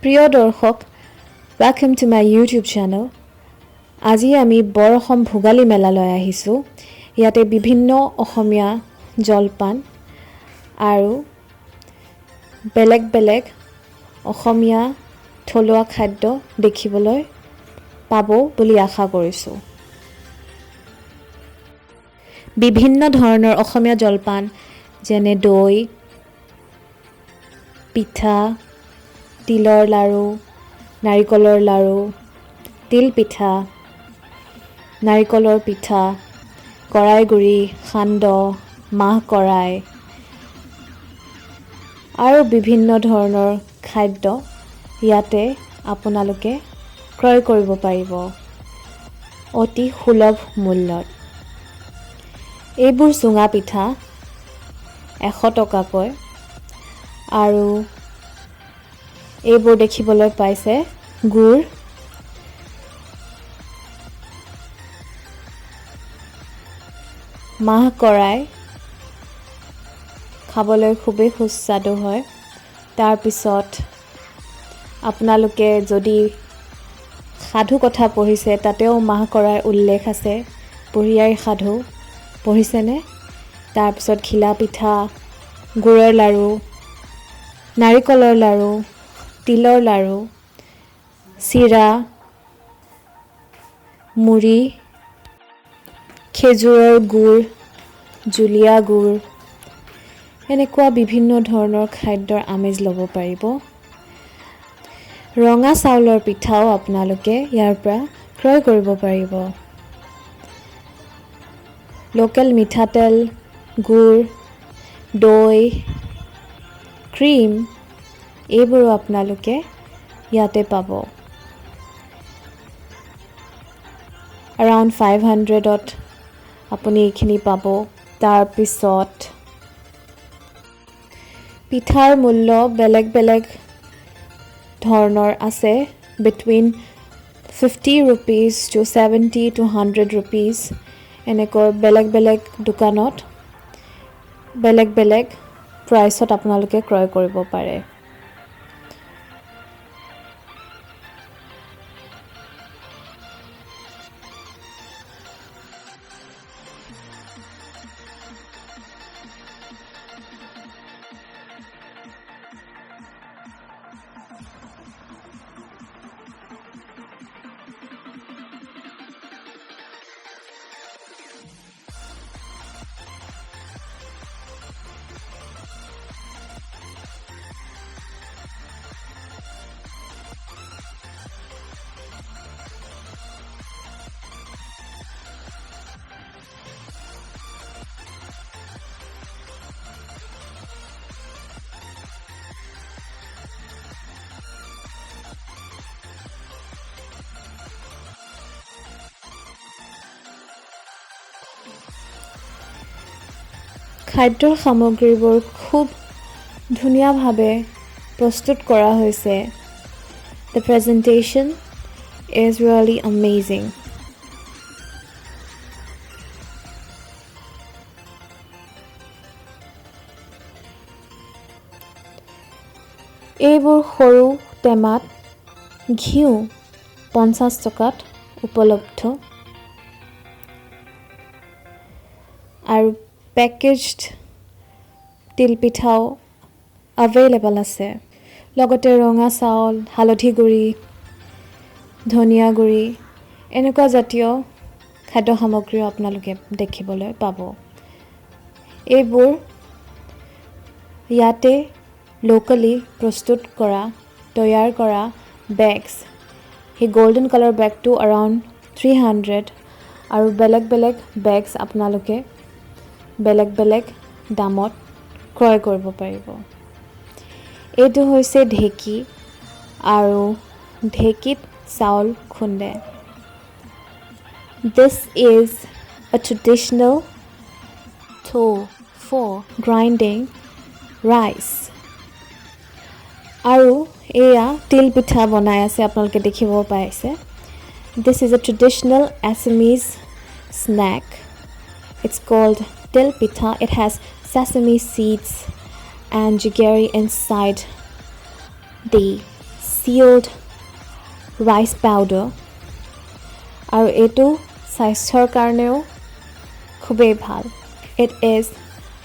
প্ৰিয় দৰ্শক, welcome to my YouTube channel. আজি আমি বৰঅসম ভোগালী মেলালৈ আহিছোঁ। ইয়াতে বিভিন্ন অসমীয়া জলপান আৰু বেলেগ বেলেগ অসমীয়া থলুৱা খাদ্য দেখিবলৈ পাব বুলি আশা কৰিছোঁ। বিভিন্ন ধৰণৰ অসমীয়া জলপান যেনে দৈ, পিঠা, তিলৰ লাড়ু, নাৰিকলৰ লাড়ু, তিল পিঠা, নাৰিকলৰ পিঠা, কৰাইগুৰি, সান্দহ, মাহ কৰাই আৰু বিভিন্ন ধৰণৰ খাদ্য ইয়াতে আপোনালোকে ক্ৰয় কৰিব পাৰিব অতি সুলভ মূল্যত। এইবোৰ চুঙা পিঠা 100 টকাকৈ আৰু এইবোৰ দেখিবলৈ পাইছে গুড়, মাহ কৰাই খাবলৈ খুবেই সুস্বাদু হয়। তাৰপিছত আপোনালোকে যদি সাধু কথা পঢ়িছে তাতেও মাহ কৰাই উল্লেখ আছে। বুঢ়ী সাধু পঢ়িছেনে? তাৰপিছত ঘিলা পিঠা, গুড়ৰ লাড়ু, নাৰিকলৰ লাড়ু, তিলৰ লাড়ু, চিৰা, মুড়ি, খেজুৰৰ গুড়, জুলীয়া গুড়, এনেকুৱা বিভিন্ন ধৰণৰ খাদ্যৰ আমেজ ল'ব পাৰিব। ৰঙা চাউলৰ পিঠাও আপোনালোকে ইয়াৰ পৰা ক্ৰয় কৰিব পাৰিব। লোকেল মিঠাতেল, গুড়, দৈ, ক্ৰীম এইবোৰো আপোনালোকে ইয়াতে পাব। Around 500ত আপুনি এইখিনি পাব। তাৰপিছত পিঠাৰ মূল্য বেলেগ বেলেগ ধৰণৰ আছে। Between 50 rupees to 70 to 100 rupees এনেকৈ বেলেগ বেলেগ দোকানত বেলেগ বেলেগ প্ৰাইচত আপোনালোকে ক্ৰয় কৰিব পাৰে। খাদ্যৰ সামগ্ৰীবোৰ খুব ধুনীয়াভাৱে প্ৰস্তুত কৰা হৈছে। The presentation is really amazing. এইবোৰ সৰু টেমাত ঘিউ 50 টকাত উপলব্ধ আৰু পেকেজড তিলপিঠাও এভেইলেবল আছে। লগতে ৰঙা চাউল, হালধি গুড়ি, ধনিয়া গুড়ি এনেকুৱা জাতীয় খাদ্য সামগ্ৰীও আপোনালোকে দেখিবলৈ পাব। এইবোৰ ইয়াতে লোকেলি প্ৰস্তুত কৰা, তৈয়াৰ কৰা বেগছ। সেই গোল্ডেন কালাৰ বেগটো around 300 আৰু বেলেগ বেলেগ বেগছ আপোনালোকে বেলেগ বেলেগ দামত ক্ৰয় কৰিব পাৰিব। এইটো হৈছে ঢেঁকী আৰু ঢেঁকীত চাউল খুন্দে। This is a traditional tool for grinding rice. আৰু এয়া তিল পিঠা বনাই আছে আপোনালোকে দেখিব পাইছে। This is a traditional Assamese snack. It's called til pitha. It has sesame seeds and jaggery inside the sealed rice powder আৰু এটো স্বাস্থ্যৰ কাৰণেও খুবেই ভাল it is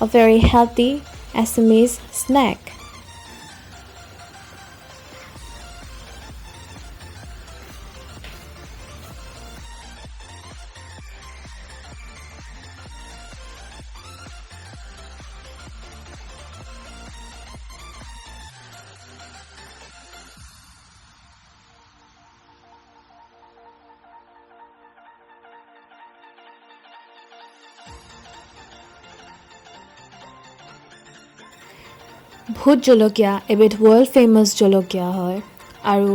a very healthy Assamese snack ভূত জলকীয়া এবিধ world famous জলকীয়া হয় আৰু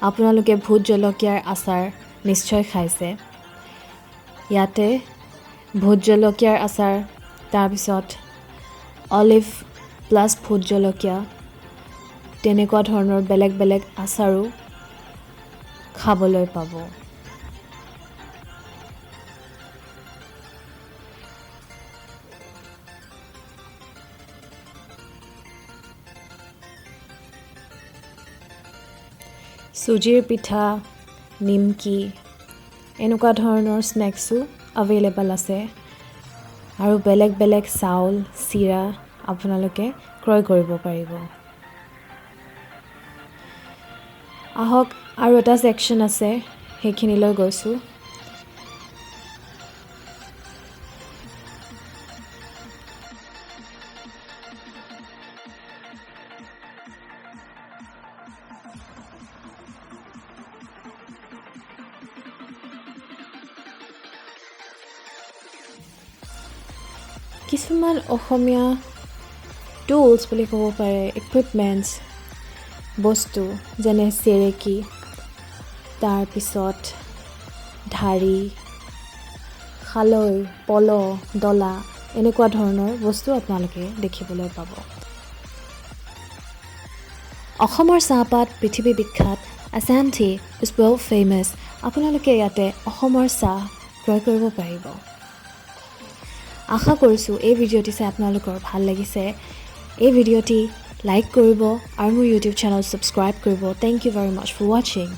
আপোনালোকে ভূত জলকীয়াৰ আচাৰ নিশ্চয় খাইছে ইয়াতে ভূত জলকীয়াৰ আচাৰ তাৰ পিছত অলিভ প্লাস ভূত জলকীয়া তেনেকুৱা ধৰণৰ বেলেগ বেলেগ আচাৰো খাবলৈ পাব সুজিৰ পিঠা নিমকি এনেকুৱা ধৰণৰ স্নেক্সও अवेलेबल আছে আৰু বেলেগ বেলেগ চাউল চিৰা আপোনালোকে ক্ৰয় কৰিব পাৰিব আহক আৰু এটা সেকশন আছে হেখিনিলৈ গৈছো কিছুমান অসমীয়া টুলস বুলি ক'ব পাৰে ইকুইপমেন্টস বস্তু যেনে চেৰেকি তাৰ পিছত ধাৰি খালৈ পল ডলা এনেকুৱা ধৰণৰ বস্তু আপোনালোকে দেখিবলৈ পাব অসমৰ চাহপাত পৃথিৱী বিখ্যাত Assam tea is well famous আপোনালোকে ইয়াতে অসমৰ চাহ ক্ৰয় কৰিব পাৰিব আশা কৰিছো এই ভিডিঅ'টি চাই আপোনালোকৰ ভাল লাগিছে এই ভিডিঅ'টি লাইক কৰিব আৰু মোৰ YouTube চেনেল সাবস্ক্ৰাইব কৰিব Thank you very much for watching